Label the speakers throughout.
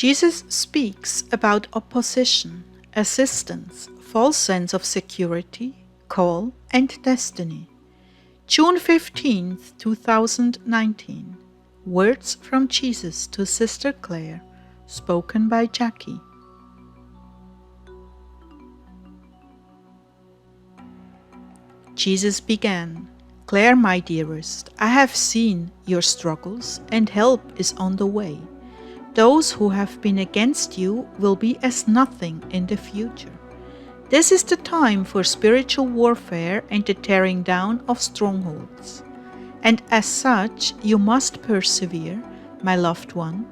Speaker 1: Jesus speaks about opposition, assistance, false sense of security, call, and destiny. June 15th, 2019. Words from Jesus to Sister Clare, spoken by Jackie. Jesus began, "Clare, my dearest, I have seen your struggles, and help is on the way. Those who have been against you will be as nothing in the future. This is the time for spiritual warfare and the tearing down of strongholds. And as such, you must persevere, my loved one.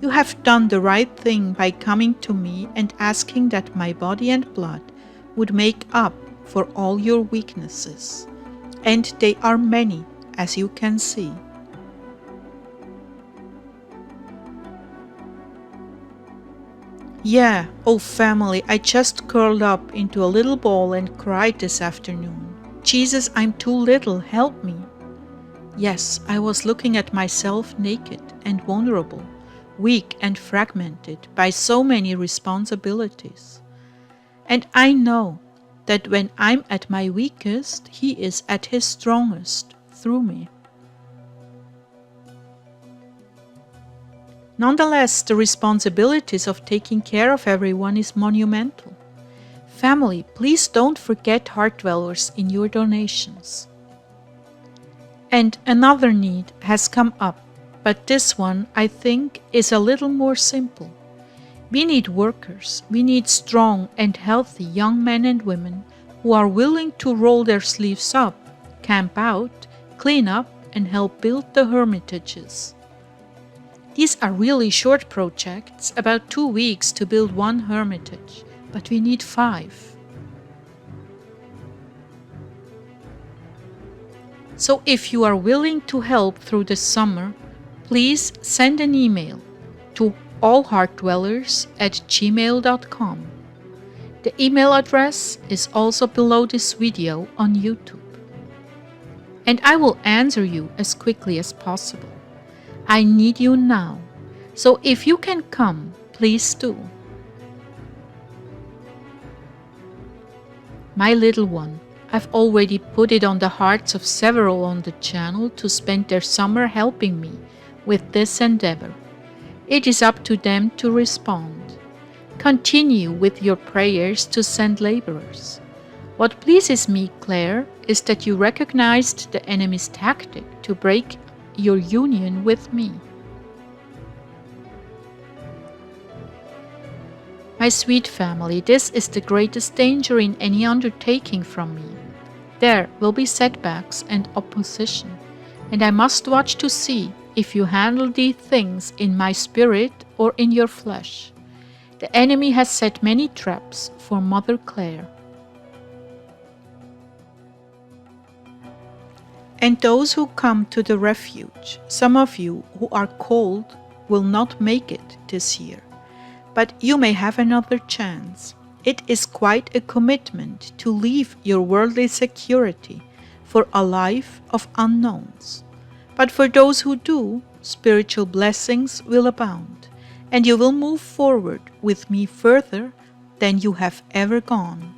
Speaker 1: You have done the right thing by coming to me and asking that my body and blood would make up for all your weaknesses. And they are many, as you can see. Yeah, oh family, I just curled up into a little ball and cried this afternoon. Jesus, I'm too little, help me. Yes, I was looking at myself naked and vulnerable, weak and fragmented by so many responsibilities. And I know that when I'm at my weakest, He is at His strongest through me. Nonetheless, the responsibilities of taking care of everyone is monumental. Family, please don't forget heart dwellers in your donations. And another need has come up, but this one, I think, is a little more simple. We need workers. We need strong and healthy young men and women who are willing to roll their sleeves up, camp out, clean up, and help build the hermitages. These are really short projects, about 2 weeks to build one hermitage, but we need 5. So if you are willing to help through the summer, please send an email to allheartdwellers@gmail.com. The email address is also below this video on YouTube. And I will answer you as quickly as possible. I need you now, so if you can come, please do. My little one, I've already put it on the hearts of several on the channel to spend their summer helping me with this endeavor. It is up to them to respond. Continue with your prayers to send laborers. What pleases me, Clare, is that you recognized the enemy's tactic to break your union with me. My sweet family, this is the greatest danger in any undertaking from me. There will be setbacks and opposition, and I must watch to see if you handle these things in my spirit or in your flesh. The enemy has set many traps for Mother Clare. And those who come to the refuge, some of you who are called will not make it this year, but you may have another chance. It is quite a commitment to leave your worldly security for a life of unknowns. But for those who do, spiritual blessings will abound, and you will move forward with me further than you have ever gone.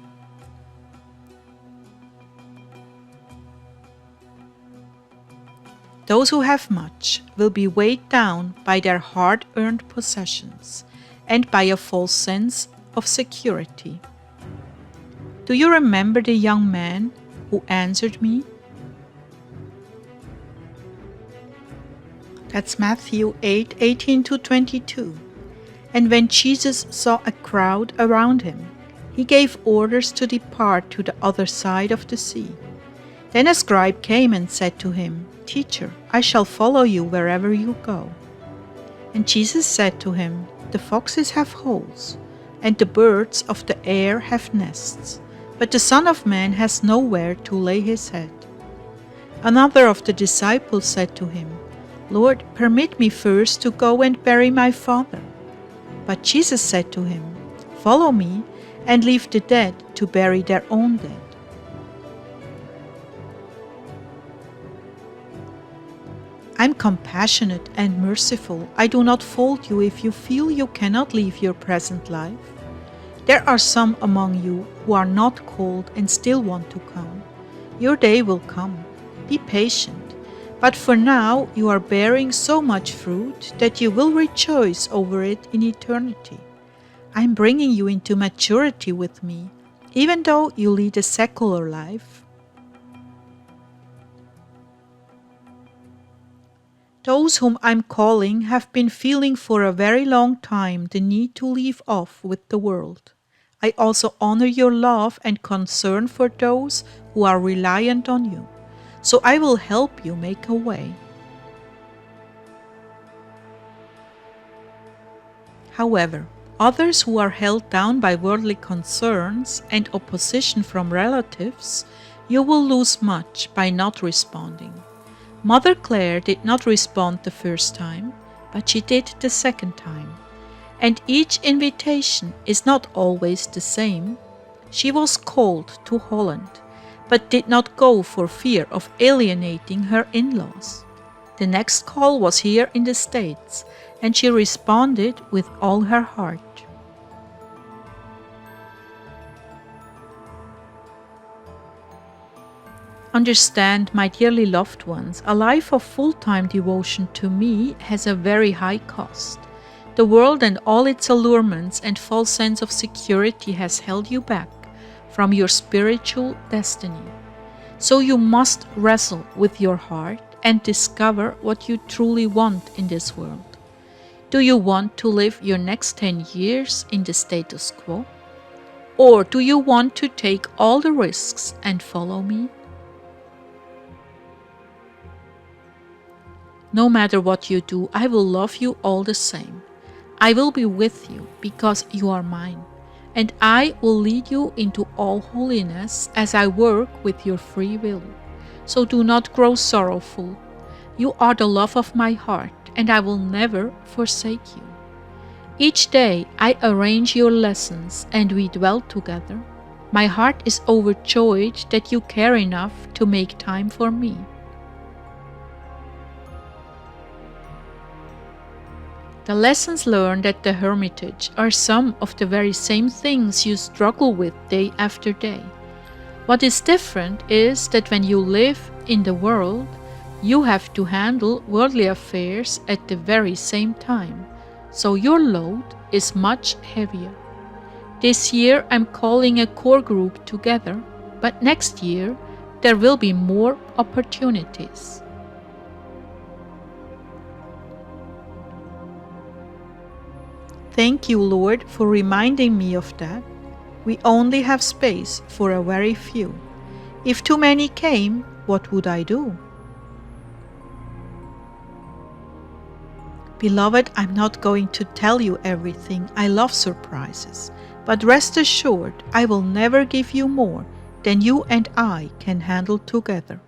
Speaker 1: Those who have much will be weighed down by their hard-earned possessions and by a false sense of security. Do you remember the young man who answered me? That's Matthew 8:18-22. And when Jesus saw a crowd around him, he gave orders to depart to the other side of the sea. Then a scribe came and said to him, "Teacher, I shall follow you wherever you go." And Jesus said to him, "The foxes have holes, and the birds of the air have nests, but the Son of Man has nowhere to lay his head." Another of the disciples said to him, "Lord, permit me first to go and bury my father." But Jesus said to him, "Follow me, and leave the dead to bury their own dead." I'm compassionate and merciful. I do not fault you if you feel you cannot leave your present life. There are some among you who are not called and still want to come. Your day will come. Be patient. But for now, you are bearing so much fruit that you will rejoice over it in eternity. I'm bringing you into maturity with me, even though you lead a secular life. Those whom I'm calling have been feeling for a very long time the need to leave off with the world. I also honor your love and concern for those who are reliant on you, so I will help you make a way. However, others who are held down by worldly concerns and opposition from relatives, you will lose much by not responding. Mother Clare did not respond the first time, but she did the second time. And each invitation is not always the same. She was called to Holland, but did not go for fear of alienating her in-laws. The next call was here in the States, and she responded with all her heart. Understand, my dearly loved ones, a life of full-time devotion to me has a very high cost. The world and all its allurements and false sense of security has held you back from your spiritual destiny. So you must wrestle with your heart and discover what you truly want in this world. Do you want to live your next 10 years in the status quo? Or do you want to take all the risks and follow me? No matter what you do, I will love you all the same. I will be with you because you are mine, and I will lead you into all holiness as I work with your free will. So do not grow sorrowful. You are the love of my heart, and I will never forsake you. Each day I arrange your lessons and we dwell together. My heart is overjoyed that you care enough to make time for me. The lessons learned at the hermitage are some of the very same things you struggle with day after day. What is different is that when you live in the world, you have to handle worldly affairs at the very same time, so your load is much heavier. This year I'm calling a core group together, but next year there will be more opportunities. Thank you, Lord, for reminding me of that. We only have space for a very few. If too many came, what would I do? Beloved, I'm not going to tell you everything. I love surprises. But rest assured, I will never give you more than you and I can handle together.